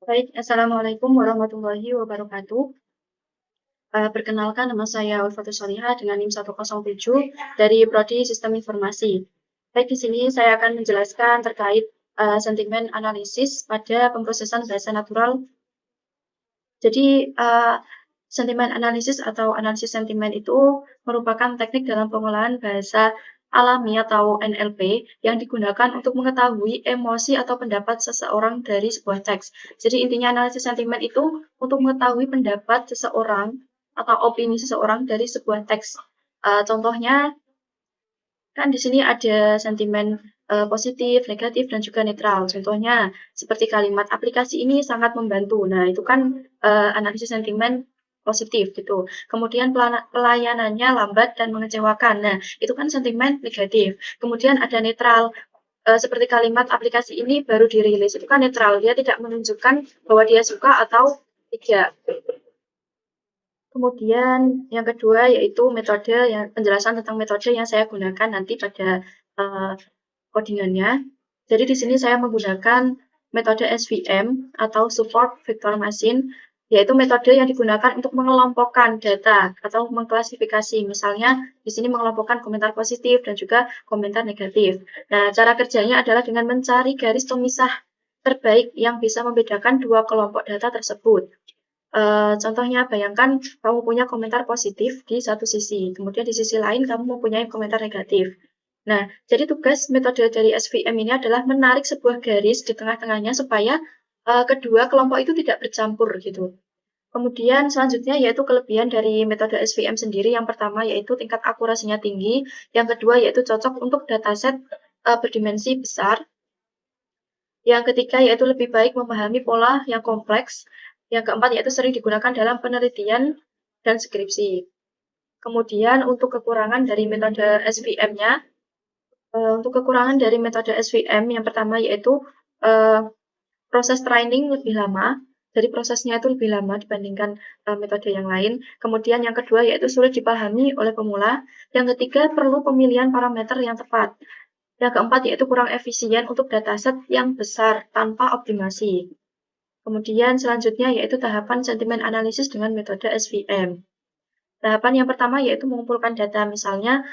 Baik, Assalamualaikum warahmatullahi wabarakatuh. Perkenalkan, nama saya Ulfatus Solihah dengan NIM 107 dari Prodi Sistem Informasi. Baik, di sini saya akan menjelaskan terkait sentimen analisis pada pemrosesan bahasa natural. Jadi, sentimen analisis atau analisis sentimen itu merupakan teknik dalam pengolahan bahasa alami atau NLP yang digunakan untuk mengetahui emosi atau pendapat seseorang dari sebuah teks. Jadi intinya analisis sentimen itu untuk mengetahui pendapat seseorang atau opini seseorang dari sebuah teks. Contohnya kan di sini ada sentimen positif, negatif, dan juga netral. Contohnya seperti kalimat aplikasi ini sangat membantu. Nah, itu kan analisis sentimen positif gitu. Kemudian pelayanannya lambat dan mengecewakan. Nah, itu kan sentimen negatif. Kemudian ada netral. Seperti kalimat aplikasi ini baru dirilis. Itu kan netral. Dia tidak menunjukkan bahwa dia suka atau tidak. Kemudian yang kedua yaitu metode yang penjelasan tentang metode yang saya gunakan nanti pada codingannya. Jadi di sini saya menggunakan metode SVM atau Support Vector Machine, yaitu metode yang digunakan untuk mengelompokkan data atau mengklasifikasi. Misalnya di sini mengelompokkan komentar positif dan juga komentar negatif. Nah, cara kerjanya adalah dengan mencari garis pemisah terbaik yang bisa membedakan dua kelompok data tersebut. Contohnya, bayangkan kamu punya komentar positif di satu sisi, kemudian di sisi lain kamu mempunyai komentar negatif. Nah, jadi tugas metode dari SVM ini adalah menarik sebuah garis di tengah-tengahnya supaya kedua kelompok itu tidak bercampur gitu. Kemudian selanjutnya yaitu kelebihan dari metode SVM sendiri. Yang pertama yaitu tingkat akurasinya tinggi, yang kedua yaitu cocok untuk dataset berdimensi besar, yang ketiga yaitu lebih baik memahami pola yang kompleks. Yang keempat yaitu sering digunakan dalam penelitian dan skripsi. Kemudian untuk kekurangan dari metode SVM-nya, untuk kekurangan dari metode SVM yang pertama yaitu proses training lebih lama. Jadi prosesnya itu lebih lama dibandingkan metode yang lain. Kemudian yang kedua yaitu sulit dipahami oleh pemula. Yang ketiga perlu pemilihan parameter yang tepat. Yang keempat yaitu kurang efisien untuk dataset yang besar tanpa optimasi. Kemudian selanjutnya yaitu tahapan sentimen analisis dengan metode SVM. Tahapan yang pertama yaitu mengumpulkan data, misalnya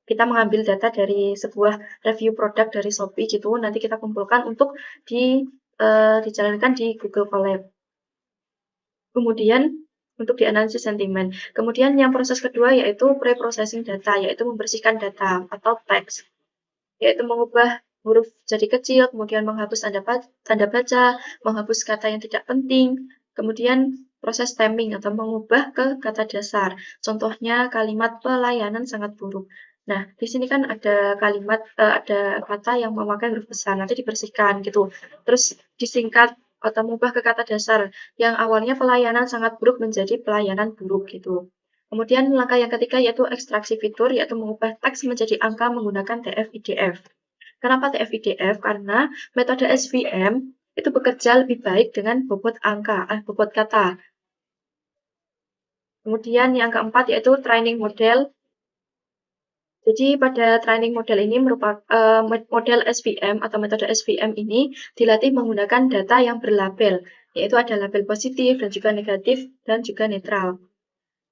kita mengambil data dari sebuah review produk dari Shopee gitu, nanti kita kumpulkan untuk dijalankan di Google Colab. Kemudian untuk dianalisis sentimen. Kemudian yang proses kedua yaitu pre-processing data, yaitu membersihkan data atau teks, yaitu mengubah huruf jadi kecil, kemudian menghapus tanda baca, menghapus kata yang tidak penting, kemudian proses stemming atau mengubah ke kata dasar. Contohnya kalimat pelayanan sangat buruk. Nah, di sini kan ada kalimat, ada kata yang memakai huruf besar, nanti dibersihkan gitu. Terus disingkat atau mengubah ke kata dasar yang awalnya pelayanan sangat buruk menjadi pelayanan buruk gitu. Kemudian langkah yang ketiga yaitu ekstraksi fitur, yaitu mengubah teks menjadi angka menggunakan TF-IDF. Kenapa TF-IDF? Karena metode SVM itu bekerja lebih baik dengan bobot kata. Kemudian yang keempat yaitu training model. Jadi pada training model ini merupakan model SVM atau metode SVM ini dilatih menggunakan data yang berlabel, yaitu ada label positif dan juga negatif dan juga netral.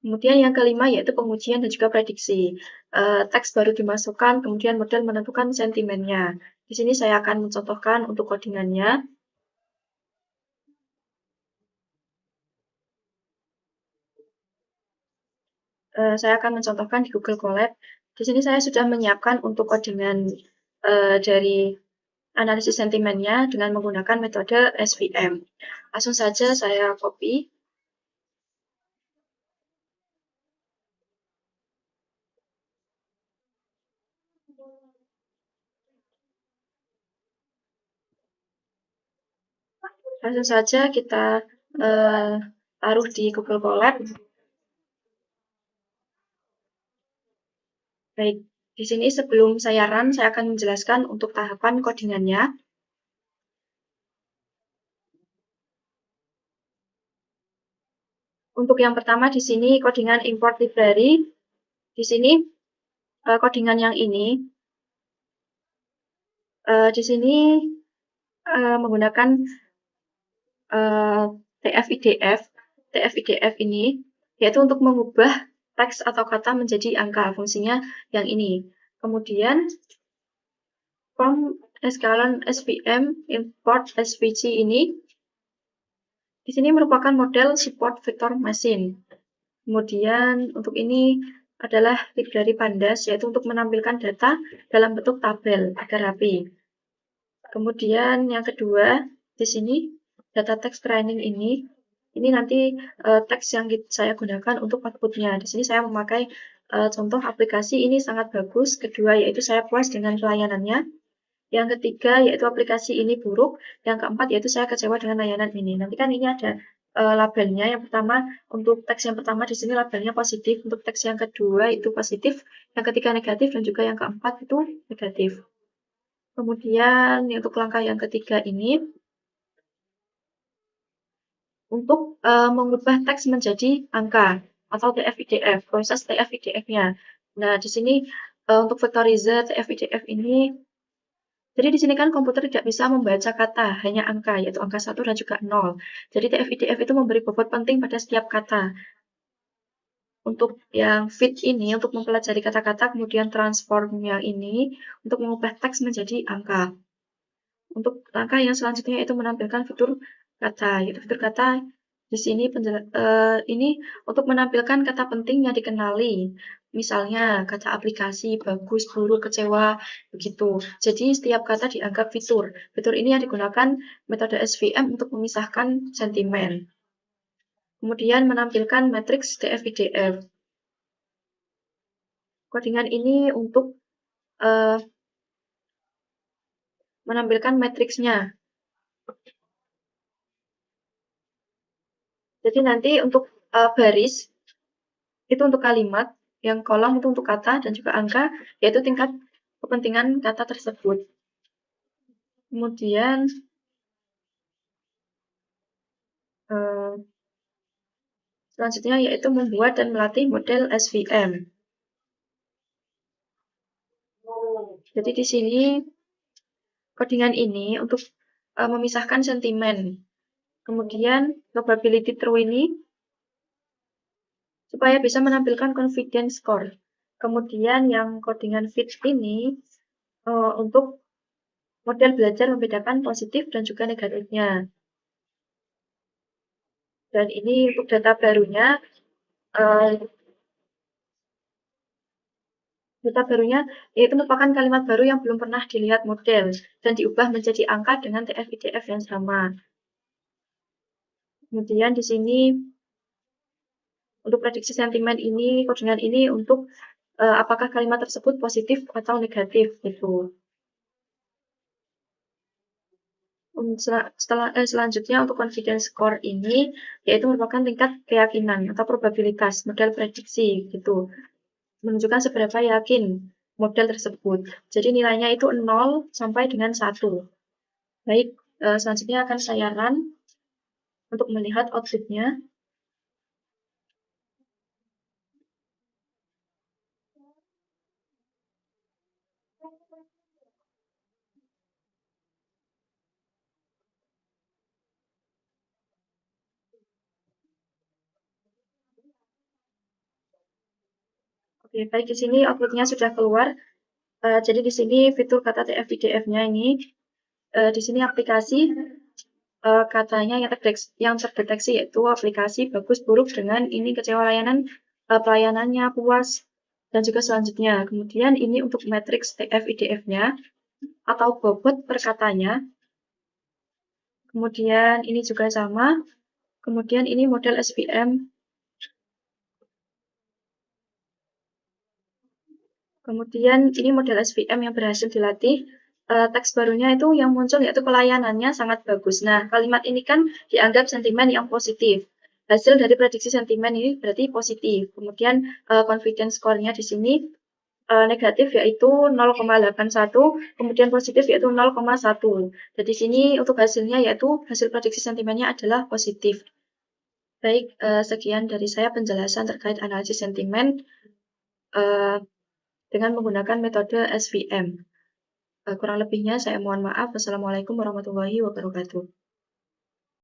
Kemudian yang kelima yaitu pengujian dan juga prediksi. Teks baru dimasukkan, kemudian model menentukan sentimennya. Di sini saya akan mencontohkan untuk codingannya. Saya akan mencontohkan di Google Colab. Di sini saya sudah menyiapkan untuk codingan dari analisis sentimennya dengan menggunakan metode SVM. Langsung saja saya copy. Langsung saja kita taruh di Google Colab. Baik, di sini sebelum saya run, saya akan menjelaskan untuk tahapan codingannya. Untuk yang pertama di sini codingan import library. Di sini codingan yang ini. Di sini menggunakan TF-IDF. TF-IDF ini yaitu untuk mengubah teks atau kata menjadi angka, fungsinya yang ini. Kemudian from skalen SVM import SVG ini di sini merupakan model support vector machine. Kemudian untuk ini adalah tip dari Pandas, yaitu untuk menampilkan data dalam bentuk tabel agar rapi. Kemudian yang kedua, di sini data text training ini nanti teks yang saya gunakan untuk outputnya. Di sini saya memakai contoh aplikasi ini sangat bagus. Kedua, yaitu saya puas dengan pelayanannya. Yang ketiga, yaitu aplikasi ini buruk. Yang keempat, yaitu saya kecewa dengan layanan ini. Nanti kan ini ada labelnya. Yang pertama, untuk teks yang pertama di sini labelnya positif. Untuk teks yang kedua itu positif. Yang ketiga negatif. Dan juga yang keempat itu negatif. Kemudian untuk langkah yang ketiga ini, untuk mengubah teks menjadi angka atau TF-IDF, proses TF-IDF-nya. Nah, di sini untuk vektorizer TF-IDF ini, jadi di sini kan komputer tidak bisa membaca kata, hanya angka, yaitu angka 1 dan juga 0. Jadi TF-IDF itu memberi bobot penting pada setiap kata. Untuk yang fit ini, untuk mempelajari kata-kata, kemudian transform yang ini, untuk mengubah teks menjadi angka. Untuk langkah yang selanjutnya itu menampilkan fitur kata, yaitu fitur kata di sini ini untuk menampilkan kata penting yang dikenali. Misalnya kata aplikasi, bagus, buruk, kecewa, begitu. Jadi setiap kata dianggap fitur. Fitur ini yang digunakan metode SVM untuk memisahkan sentimen. Kemudian menampilkan matriks TF-IDF. Codingan ini untuk menampilkan matriksnya. Jadi nanti untuk baris itu untuk kalimat, yang kolom itu untuk kata dan juga angka, yaitu tingkat kepentingan kata tersebut. Kemudian selanjutnya yaitu membuat dan melatih model SVM. Jadi di sini codingan ini untuk memisahkan sentimen. Kemudian probability true ini supaya bisa menampilkan confidence score. Kemudian yang codingan fit ini untuk model belajar membedakan positif dan juga negatifnya. Dan ini untuk data barunya, yaitu merupakan kalimat baru yang belum pernah dilihat model dan diubah menjadi angka dengan TF-IDF yang sama. Kemudian di sini untuk prediksi sentimen ini, codingan ini untuk apakah kalimat tersebut positif atau negatif gitu. Selanjutnya untuk confidence score ini yaitu merupakan tingkat keyakinan atau probabilitas model prediksi gitu. Menunjukkan seberapa yakin model tersebut. Jadi nilainya itu 0 sampai dengan 1. Baik, selanjutnya akan saya run untuk melihat outputnya. Oke, baik di sini outputnya sudah keluar. Jadi di sini fitur kata TF-IDF-nya ini, di sini aplikasi katanya yang terdeteksi yaitu aplikasi bagus buruk dengan ini kecewa layanan, pelayanannya puas dan juga selanjutnya. Kemudian ini untuk matriks TF-IDF-nya atau bobot per katanya. Kemudian ini juga sama. Kemudian ini model SVM. Kemudian ini model SVM yang berhasil dilatih. Teks barunya itu yang muncul yaitu pelayanannya sangat bagus. Nah, kalimat ini kan dianggap sentimen yang positif. Hasil dari prediksi sentimen ini berarti positif. Kemudian confidence score-nya di sini negatif yaitu 0,81, kemudian positif yaitu 0,1. Dan di sini untuk hasilnya yaitu hasil prediksi sentimennya adalah positif. Baik, sekian dari saya penjelasan terkait analisis sentimen dengan menggunakan metode SVM. Kurang lebihnya saya mohon maaf. Wassalamualaikum warahmatullahi wabarakatuh.